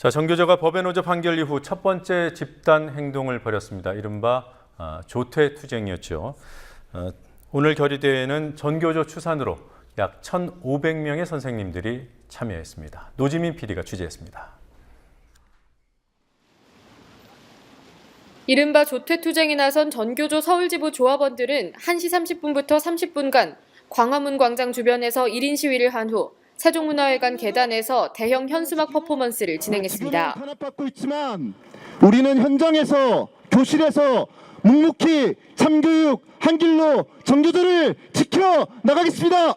자, 전교조가 법의 노조 판결 이후 첫 번째 집단 행동을 벌였습니다. 이른바 조퇴투쟁이었죠. 오늘 결의대회에는 전교조 추산으로 약 1,500명의 선생님들이 참여했습니다. 노지민 PD가 취재했습니다. 이른바 조퇴투쟁에 나선 전교조 서울지부 조합원들은 1시 30분부터 30분간 광화문 광장 주변에서 1인 시위를 한 후 세종문화회관 계단에서 대형 현수막 퍼포먼스를 진행했습니다. 탄압받고 있지만 우리는 현장에서 교실에서 묵묵히 참교육 한 길로 전교조를 지켜 나가겠습니다.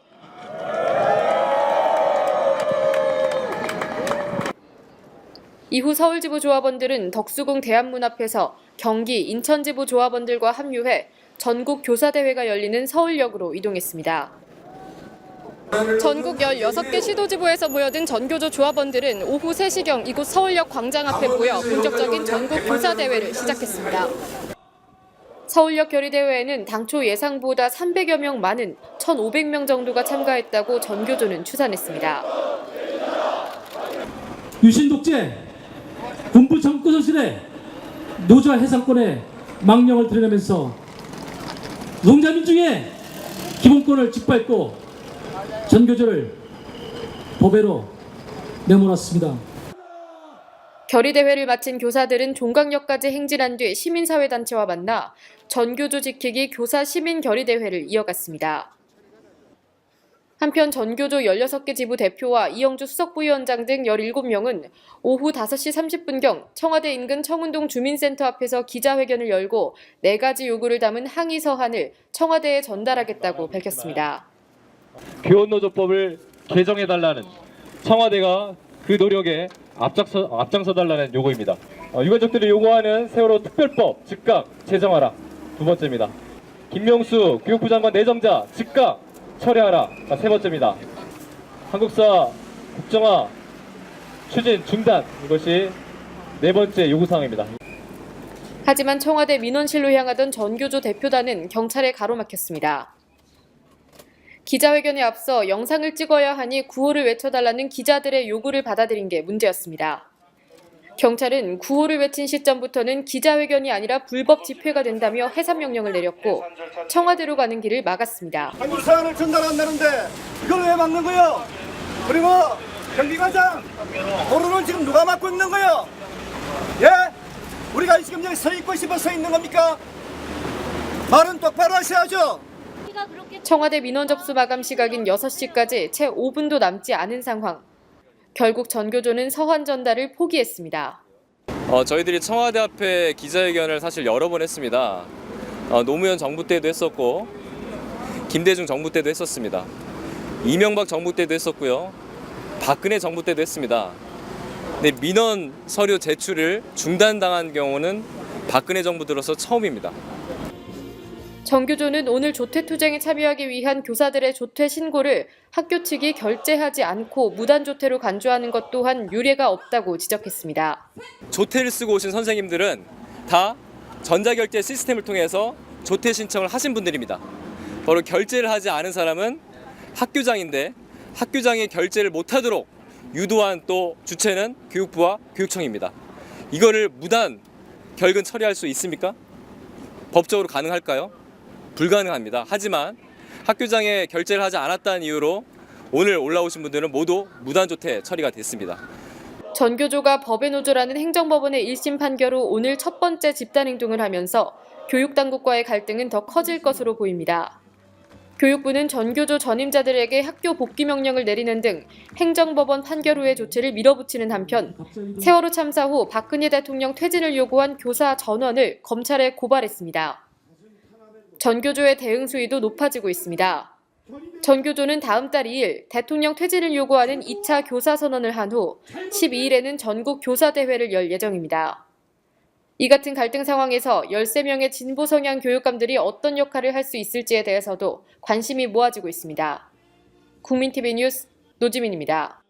이후 서울지부 조합원들은 덕수궁 대한문 앞에서 경기, 인천지부 조합원들과 합류해 전국 교사대회가 열리는 서울역으로 이동했습니다. 전국 16개 시도지부에서 모여든 전교조 조합원들은 오후 3시경 이곳 서울역 광장 앞에 모여 본격적인 전국 교사대회를 시작했습니다. 서울역 결의대회에는 당초 예상보다 300여 명 많은 1,500명 정도가 참가했다고 전교조는 추산했습니다. 유신 독재, 군부 정권 시대 노조와 해상권의 망령을 드러내면서 노동자민중의 기본권을 짓밟고 전교조를 법외로 내몰았습니다. 결의대회를 마친 교사들은 종강역까지 행진한 뒤 시민사회단체와 만나 전교조 지키기 교사 시민결의대회를 이어갔습니다. 한편 전교조 16개 지부 대표와 이영주 수석부위원장 등 17명은 오후 5시 30분경 청와대 인근 청운동 주민센터 앞에서 기자회견을 열고 4가지 요구를 담은 항의 서한을 청와대에 전달하겠다고 밝혔습니다. 교원노조법을 개정해달라는 청와대가 그 노력에 앞장서달라는 요구입니다. 유가족들이 요구하는 세월호 특별법 즉각 제정하라. 두 번째입니다. 김명수 교육부 장관 내정자 즉각 철회하라. 세 번째입니다. 한국사 국정화 추진 중단. 이것이 네 번째 요구사항입니다. 하지만 청와대 민원실로 향하던 전교조 대표단은 경찰에 가로막혔습니다. 기자회견에 앞서 영상을 찍어야 하니 구호를 외쳐달라는 기자들의 요구를 받아들인 게 문제였습니다. 경찰은 구호를 외친 시점부터는 기자회견이 아니라 불법 집회가 된다며 해산 명령을 내렸고 청와대로 가는 길을 막았습니다. 한국 사안을 전달한다는데 이걸 왜 막는 거요? 그리고 경비과장 도로를 지금 누가 막고 있는 거요? 예? 우리가 지금 여기 서 있고 싶어 서 있는 겁니까? 말은 똑바로 하셔야죠. 청와대 민원 접수 마감 시각인 6시까지 채 5분도 남지 않은 상황. 결국 전교조는 서한 전달을 포기했습니다. 저희들이 청와대 앞에 기자회견을 사실 여러 번 했습니다. 노무현 정부 때도 했었고 김대중 정부 때도 했었습니다. 이명박 정부 때도 했었고요. 박근혜 정부 때도 했습니다. 근데 민원 서류 제출을 중단당한 경우는 박근혜 정부 들어서 처음입니다. 전교조는 오늘 조퇴투쟁에 참여하기 위한 교사들의 조퇴 신고를 학교 측이 결재하지 않고 무단 조퇴로 간주하는 것 또한 유례가 없다고 지적했습니다. 조퇴를 쓰고 오신 선생님들은 다 전자결제 시스템을 통해서 조퇴 신청을 하신 분들입니다. 바로 결제를 하지 않은 사람은 학교장인데 학교장이 결제를 못하도록 유도한 또 주체는 교육부와 교육청입니다. 이거를 무단 결근 처리할 수 있습니까? 법적으로 가능할까요? 불가능합니다. 하지만 학교장에 결제를 하지 않았다는 이유로 오늘 올라오신 분들은 모두 무단조퇴 처리가 됐습니다. 전교조가 법의 노조라는 행정법원의 1심 판결 후 오늘 첫 번째 집단행동을 하면서 교육당국과의 갈등은 더 커질 것으로 보입니다. 교육부는 전교조 전임자들에게 학교 복귀 명령을 내리는 등 행정법원 판결 후의 조치를 밀어붙이는 한편 세월호 참사 후 박근혜 대통령 퇴진을 요구한 교사 전원을 검찰에 고발했습니다. 전교조의 대응 수위도 높아지고 있습니다. 전교조는 다음 달 2일 대통령 퇴진을 요구하는 2차 교사 선언을 한 후 12일에는 전국 교사대회를 열 예정입니다. 이 같은 갈등 상황에서 13명의 진보 성향 교육감들이 어떤 역할을 할 수 있을지에 대해서도 관심이 모아지고 있습니다. 국민TV 뉴스 노지민입니다.